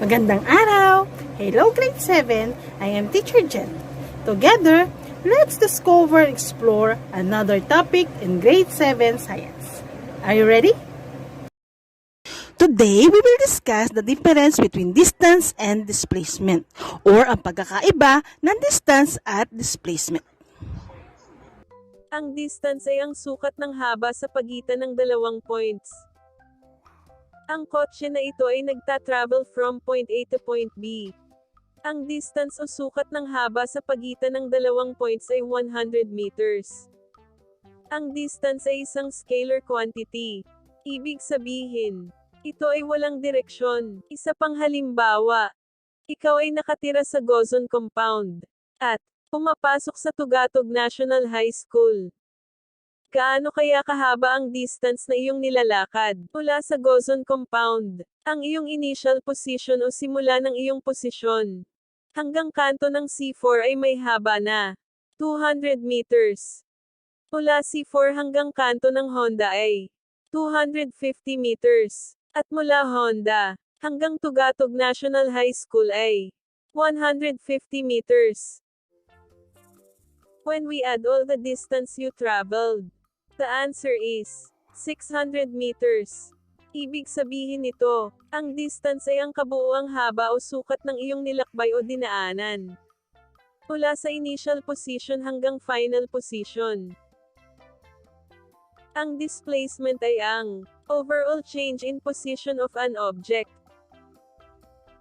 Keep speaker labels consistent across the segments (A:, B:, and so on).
A: Magandang araw! Hello grade 7, I am Teacher Jen. Together, let's discover and explore another topic in grade 7 science. Are you ready? Today, we will discuss the difference between distance and displacement or ang pagkakaiba ng distance at displacement.
B: Ang distance ay ang sukat ng haba sa pagitan ng dalawang points. Ang kotse na ito ay nagta-travel from point A to point B. Ang distance o sukat ng haba sa pagitan ng dalawang points ay 100 meters. Ang distance ay isang scalar quantity. Ibig sabihin, ito ay walang direksyon. Isa pang halimbawa, ikaw ay nakatira sa Gozon Compound at pumapasok sa Tugatog National High School. Gaano kaya kahaba ang distance na iyong nilalakad mula sa Gozon Compound, ang iyong initial position o simula ng iyong posisyon, hanggang kanto ng C4 ay may haba na 200 meters. Mula C4 hanggang kanto ng Honda ay 250 meters. At mula Honda hanggang Tugatog National High School ay 150 meters. When we add all the distance you traveled, the answer is 600 meters. Ibig sabihin nito, ang distance ay ang kabuuang haba o sukat ng iyong nilakbay o dinaanan. Mula sa initial position hanggang final position. Ang displacement ay ang overall change in position of an object.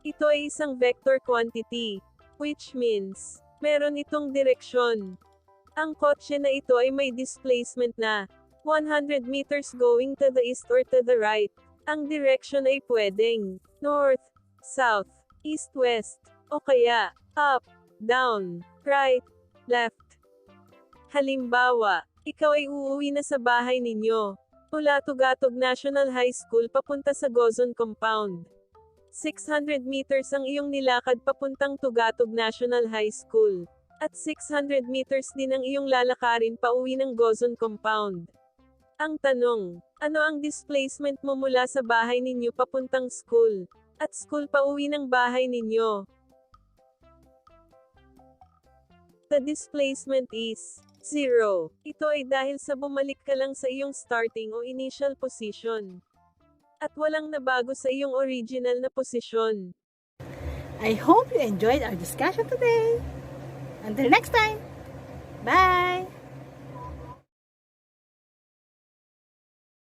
B: Ito ay isang vector quantity, which means, meron itong direksyon. Ang kotse na ito ay may displacement na 100 meters going to the east or to the right. Ang direction ay pwedeng north, south, east, west, o kaya up, down, right, left. Halimbawa, ikaw ay uuwi na sa bahay ninyo mula Tugatog National High School papunta sa Gozon Compound. 600 meters ang iyong nilakad papuntang Tugatog National High School. At 600 meters din ang iyong lalakarin pauwi ng Gozon Compound. Ang tanong, ano ang displacement mo mula sa bahay ninyo papuntang school? At school pauwi ng bahay ninyo? The displacement is 0. Ito ay dahil sa bumalik ka lang sa iyong starting o initial position. At walang nabago sa iyong original na posisyon.
A: I hope you enjoyed our discussion today. Until next time, bye!